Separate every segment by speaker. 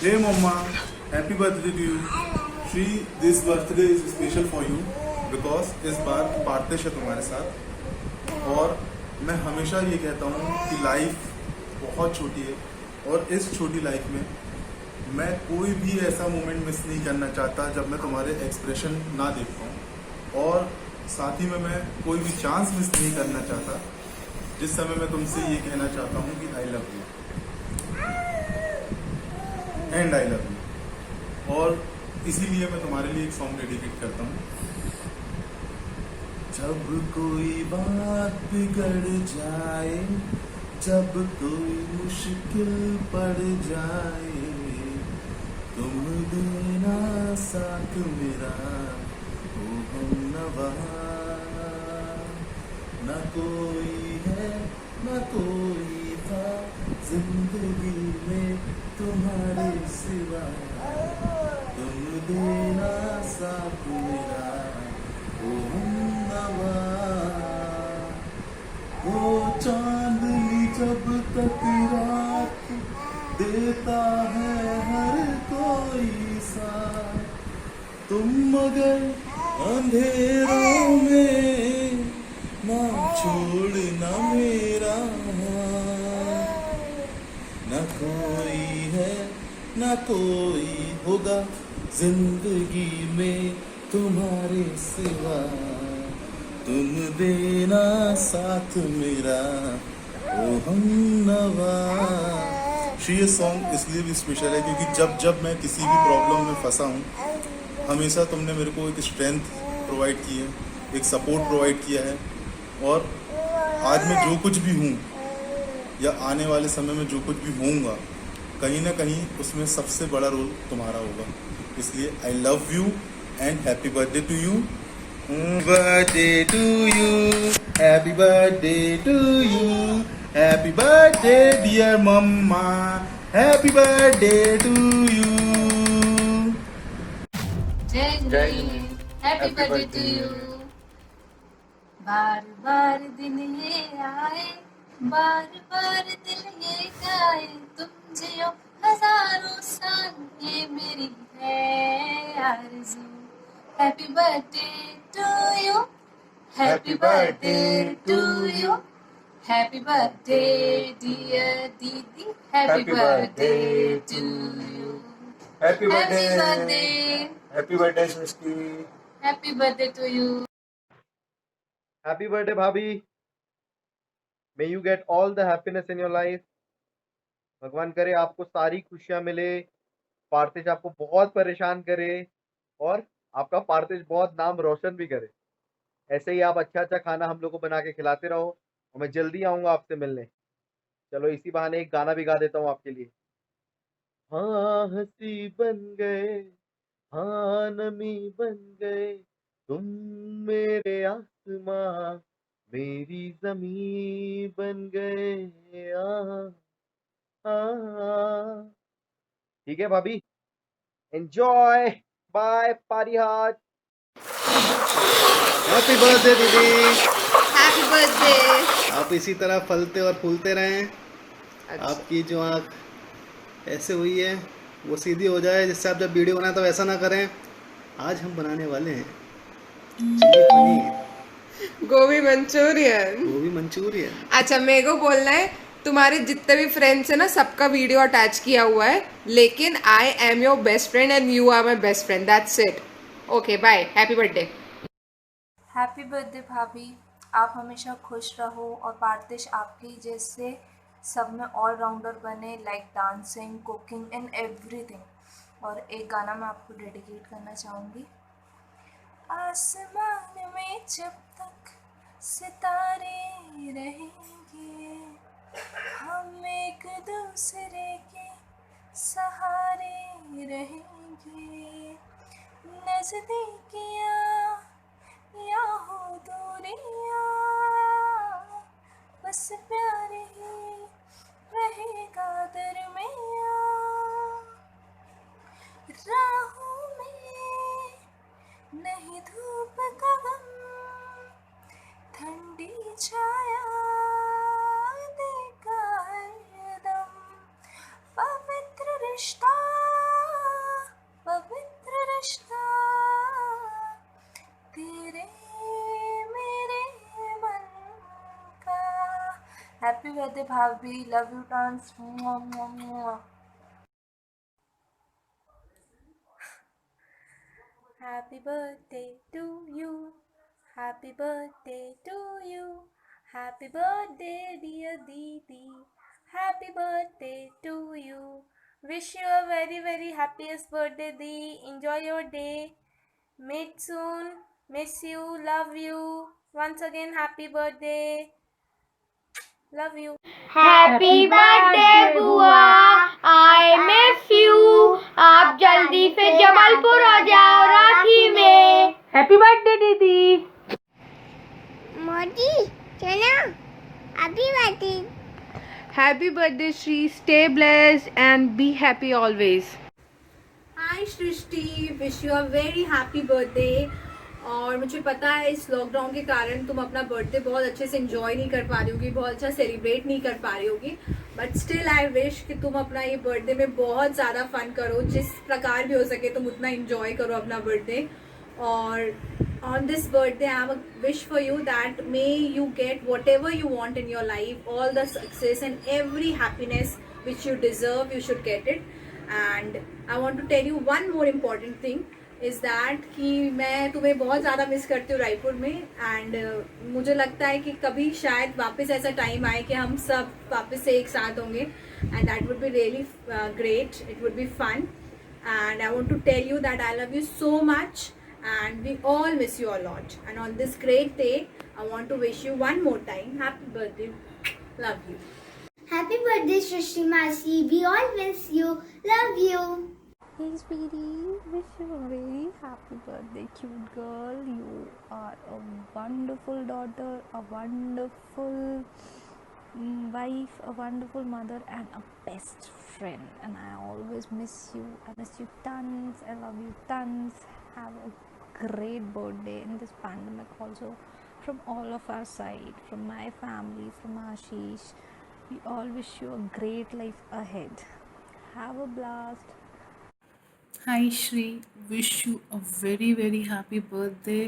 Speaker 1: Hey Mama, happy birthday to you. Shri, this birthday is special for you because इस बार पार्थिश है तुम्हारे साथ और मैं हमेशा ये कहता हूँ कि लाइफ बहुत छोटी है और इस छोटी लाइफ में मैं कोई भी ऐसा मोमेंट मिस नहीं करना चाहता जब मैं तुम्हारे एक्सप्रेशन ना देख पाऊँ और साथ ही में मैं कोई भी चांस मिस नहीं करना चाहता जिस समय मैं तुमसे ये कहना चाहता हूँ कि आई love you and I love you. और इसीलिए मैं तुम्हारे लिए एक सॉन्ग डेडिकेट करता हूँ। जब कोई बात बिगड़ जाए, जब कोई मुश्किल पड़ जाए, तुम देना साथ मेरा ओ हमनवा। न कोई है न कोई था जिंदगी में तुम्हारे सिवा, तुम देना साथ मेरा ओ हमनवा। वो चांदनी जब तक रात देता है हर कोई साथ, तुम मगर अंधेरों में ना छोड़ना मेरा हाथ। न कोई है न कोई होगा जिंदगी में तुम्हारे सिवा, तुम देना साथ मेरा ओ हमनवा। ये सॉन्ग इसलिए भी स्पेशल है क्योंकि जब जब मैं किसी भी प्रॉब्लम में फंसा हूँ, हमेशा तुमने मेरे को एक स्ट्रेंथ प्रोवाइड की है, एक सपोर्ट प्रोवाइड किया है और आज मैं जो कुछ भी हूँ या आने वाले समय में जो कुछ भी होऊंगा, कहीं ना कहीं उसमें सबसे बड़ा रोल तुम्हारा होगा। इसलिए I love you and happy birthday to you. Birthday to you, happy birthday to you, happy birthday dear मम्मा, हैप्पी बर्थडे टू यू।
Speaker 2: जय हैप्पी बर्थडे टू यू। बार बार दिन ये आए, बार बार दिल ये गाए, तुम जियो हजारों साल ये मेरी है आरज़ू। Happy birthday to you, happy birthday to you, happy birthday dear दीदी, happy birthday to you.
Speaker 3: Happy birthday,
Speaker 2: birthday,
Speaker 3: happy birthday Srishti,
Speaker 2: happy birthday to you.
Speaker 4: Happy birthday भाभी। May you get all the happiness in your life. भगवान करे आपको सारी खुशियां मिले, पार्थिश आपको बहुत परेशान करे और आपका पार्थिश बहुत नाम रोशन भी करे। ऐसे ही आप अच्छा अच्छा खाना हम लोग को बना के खिलाते रहो और मैं जल्दी आऊंगा आपसे मिलने। चलो इसी बहाने एक गाना भी गा देता हूँ आपके लिए। हाँ हंसी बन गए, हाँ नमी बन गए, तुम मेरे आसमां मेरी जमी बन गए। ठीक है भाभी, एंजॉय, बाय, पारी हार्ट।
Speaker 5: हैप्पी बर्थडे दीदी।
Speaker 6: Happy birthday.
Speaker 5: आप इसी तरह फलते और फूलते रहें।
Speaker 6: अच्छा।
Speaker 5: आपकी जो आँख ऐसे हुई है वो सीधी हो जाए, जिससे आप जब वीडियो बनाए तो ऐसा ना करें। आज हम बनाने वाले हैं चिली पनीर
Speaker 6: गोभी मंचूरियन।
Speaker 5: गोभी मंचूरियन।
Speaker 6: अच्छा, मेरे को बोलना है तुम्हारे जितने भी फ्रेंड्स है ना, सबका वीडियो अटैच किया हुआ है, लेकिन I am your best friend and you are my best friend, that's it. Okay bye, happy birthday.
Speaker 2: Happy birthday भाभी, आप हमेशा खुश रहो और पार्थिश आपकी जैसे सब में ऑलराउंडर बने, like dancing, cooking and everything. और एक गाना मैं आपको डेडिकेट करना चाहूँगी। आसमान में जब तक सितारे रहेंगे, हम एक दूसरे के सहारे रहेंगे। नजदीकियाँ या हो दूरियाँ, बस प्यार ही रहेगा दरमियाँ। राहों में नहीं धूप का गम, ठंडी छाया देगा हरदम। पवित्र रिश्ता हैप्पी बर्थडे भाभी, love you tons. Happy birthday to you, happy birthday to you, happy birthday dear दीदी, happy birthday to you. Wish you a very very happiest birthday दी। Enjoy your day, meet soon, miss you, love you. Once again, happy birthday, love you.
Speaker 7: Happy birthday बुआ, I miss you. आप जल्दी से जबलपुर आ जाओ राखी में। Happy birthday दीदी।
Speaker 8: मोदी चलो अभी बाती।
Speaker 6: Happy birthday, Shri. Stay blessed and be happy always.
Speaker 9: Hi Srishti, wish you a very happy birthday. और मुझे पता है इस लॉकडाउन के कारण तुम अपना बर्थडे बहुत अच्छे से एंजॉय नहीं कर पा रही होगी, बहुत अच्छा सेलिब्रेट नहीं कर पा रही होगी, बट स्टिल आई विश कि तुम अपना ये बर्थडे में बहुत ज़्यादा फन करो, जिस प्रकार भी हो सके तुम उतना एंजॉय करो अपना बर्थडे। और on this birthday I have a wish for you that may you get whatever you want in your life, all the success and every happiness which you deserve, you should get it. And I want to tell you one more important thing is that कि मैं तुम्हें बहुत ज़्यादा miss करती हूँ रायपुर में। And मुझे लगता है कि कभी शायद वापस ऐसा टाइम आए कि हम सब वापस से एक साथ होंगे, and that would be really great, it would be fun. And I want to tell you that I love you so much and we all miss you a lot. And on this great day I want to wish you one more time happy birthday, love you.
Speaker 8: Happy birthday Srishti Masi, we all miss you, love you.
Speaker 10: Hey sweetie, wish you a very happy birthday, cute girl. You are a wonderful daughter, a wonderful wife, a wonderful mother, and a best friend. And I always miss you. I miss you tons. I love you tons. Have a great birthday in this pandemic also, from all of our side, from my family, from Ashish. We all wish you a great life ahead. Have a blast.
Speaker 1: Hi Shri, wish you a very very happy birthday.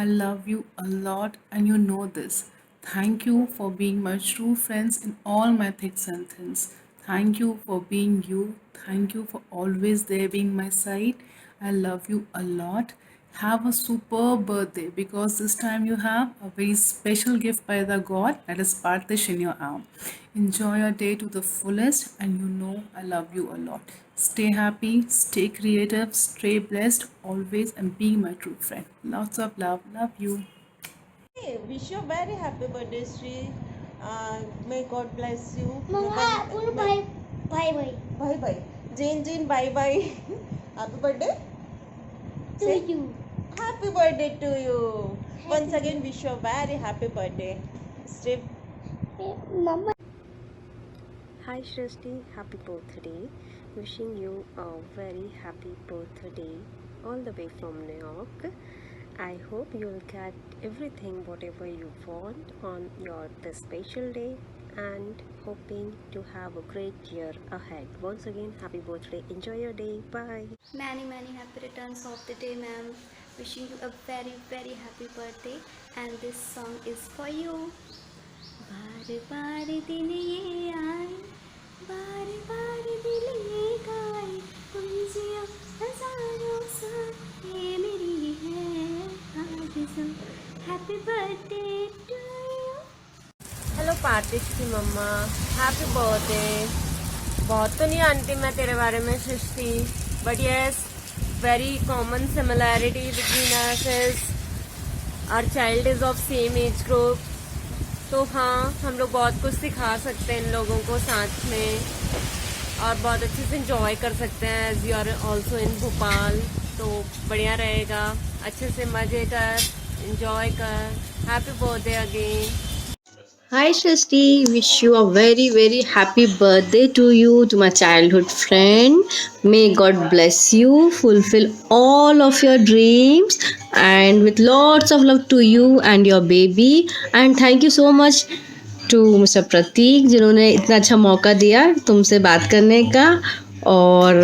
Speaker 1: I love you a lot and you know this. Thank you for being my true friends in all my thicks and thins. Thank you for being you. Thank you for always there being my side. I love you a lot. Have a superb birthday because this time you have a very special gift by the God, that is Partish in your arm. Enjoy your day to the fullest and you know I love you a lot. Stay happy, stay creative, stay blessed always and be my true friend. Lots of love. Love you.
Speaker 11: Hey, wish you a very happy birthday, Sri. May God bless you.
Speaker 8: Mama बोलो bye bye bye
Speaker 11: Bye bye. Jane bye bye. Happy birthday
Speaker 8: to you.
Speaker 11: Happy birthday to you. Once again wish you a very happy birthday. Stay.
Speaker 8: Mama
Speaker 12: Hi Shrishti, happy birthday. Wishing you a very happy birthday all the way from New York. I hope you'll get everything whatever you want on your this special day, and hoping to have a great year ahead. Once again, happy birthday. Enjoy your day. Bye.
Speaker 13: Many happy returns of the day, ma'am. Wishing you a very very happy birthday, and this song is for you. बार बार दिन ये आए, बार बार दिल ये गाए, कुंजिया हजारों साल ये मेरी है आरज़ू। Happy birthday to you.
Speaker 7: Hello पार्टिश की मम्मा, हैप्पी बर्थडे। बहुत तो नहीं जानती मैं तेरे बारे में Srishti, but yes very common similarity between us is our child is of same age group. तो हाँ, हम लोग बहुत कुछ सिखा सकते हैं इन लोगों को साथ में, और बहुत अच्छे से इंजॉय कर सकते हैं as you are also in Bhopal. तो बढ़िया रहेगा, अच्छे से मज़े कर, इंजॉय कर। Happy birthday again.
Speaker 14: Hi Shrishti, wish you a very very happy birthday to you, to my childhood friend. May God bless you, fulfill all of your dreams, and with lots of love to you and your baby. And thank you so much to Mr. Pratik जिन्होंने इतना अच्छा मौका दिया तुमसे बात करने का। और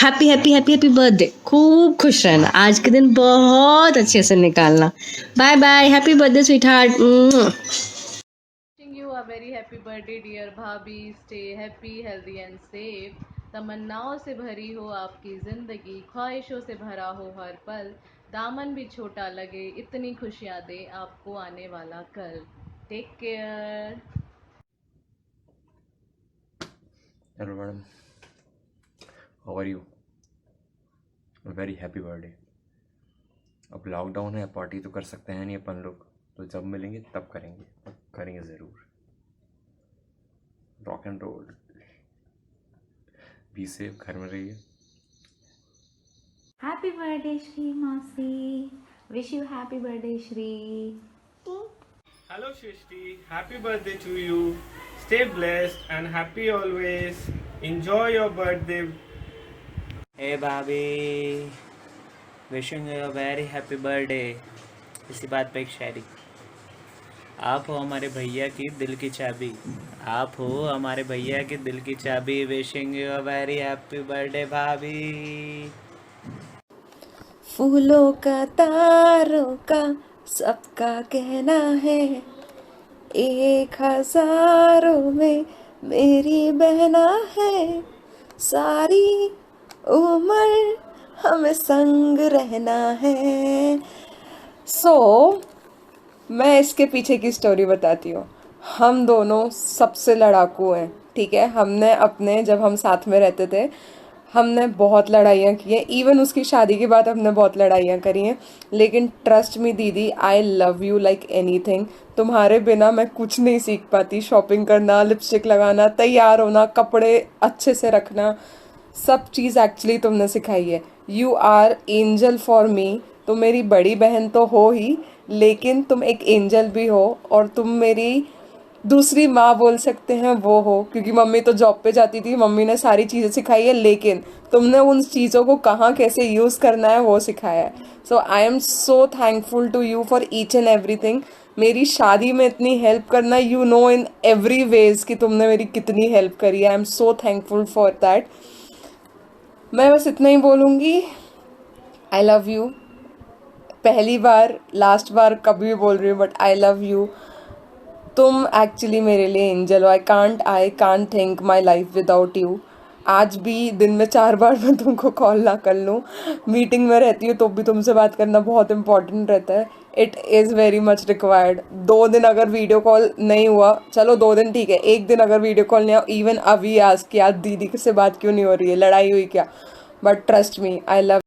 Speaker 14: happy happy happy happy birthday, खूब खुश रहना, आज के दिन बहुत अच्छे से निकालना। Bye bye, happy birthday sweetheart.
Speaker 15: Wishing you a very happy birthday dear bhabhi, stay happy healthy and safe. तमन्नाओं से भरी हो आपकी ज़िंदगी, ख्वाहिशों से भरा हो हर पल, दामन भी छोटा लगे, इतनी खुशियाँ दे आपको आने वाला कल। Take care.
Speaker 3: Hello madam, how are you? Very happy birthday. अब लॉकडाउन है, पार्टी तो कर सकते हैं नहीं अपन लोग, तो जब मिलेंगे तब करेंगे, और करेंगे ज़रूर। Rock and roll. Be safe, घर में रहिए।
Speaker 16: हैप्पी बर्थडे श्री मौसी, wish you happy birthday Shri.
Speaker 17: Hello Shrishti, happy birthday to you. Stay blessed and happy always. Enjoy your birthday.
Speaker 18: Hey भाभी, wishing you a very happy birthday. इसी बात पे एक शायरी। आप हो हमारे भैया की दिल की चाबी, आप हो हमारे भैया की दिल की चाबी। Wishing you a very happy birthday भाभी।
Speaker 19: फूलों का तारों का सबका कहना है, 1000 में मेरी बहना है, सारी उम्र हमें संग रहना है। मैं इसके पीछे की स्टोरी बताती हूँ। हम दोनों सबसे लड़ाकू हैं, ठीक है। हमने अपने जब हम साथ में रहते थे हमने बहुत लड़ाइयाँ की हैं, इवन उसकी शादी के बाद हमने बहुत लड़ाइयाँ करी हैं, लेकिन ट्रस्ट मी दीदी, आई लव यू लाइक एनीथिंग। तुम्हारे बिना मैं कुछ नहीं सीख पाती। शॉपिंग करना, लिपस्टिक लगाना, तैयार होना, कपड़े अच्छे से रखना, सब चीज़ एक्चुअली तुमने सिखाई है। You are angel for me. तुम मेरी बड़ी बहन तो हो ही, लेकिन तुम एक एंजल भी हो, और तुम मेरी दूसरी माँ बोल सकते हैं वो हो, क्योंकि मम्मी तो जॉब पे जाती थी, मम्मी ने सारी चीज़ें सिखाई है, लेकिन तुमने उन चीज़ों को कहाँ कैसे यूज़ करना है वो सिखाया है। So I am so thankful to you for each and everything. मेरी शादी में इतनी हेल्प करना, you know in every ways कि तुमने मेरी कितनी हेल्प करी है। I am so thankful for that. मैं बस इतना ही बोलूँगी, आई लव यू। पहली बार, लास्ट बार कभी भी बोल रही हूँ, बट आई लव यू। तुम एक्चुअली मेरे लिए एंजल हो। I can't think my life without you. आज भी दिन में 4 बार मैं तुमको कॉल ना कर लूँ, मीटिंग में रहती हूँ तो भी तुमसे बात करना बहुत इंपॉर्टेंट रहता है। It is very much required. 2 दिन अगर वीडियो कॉल नहीं हुआ, चलो 2 दिन ठीक है, 1 दिन अगर वीडियो कॉल नहीं हुआ, इवन अभी आज की आज दीदी से बात क्यों नहीं हो रही है, लड़ाई हुई क्या, but trust me, I love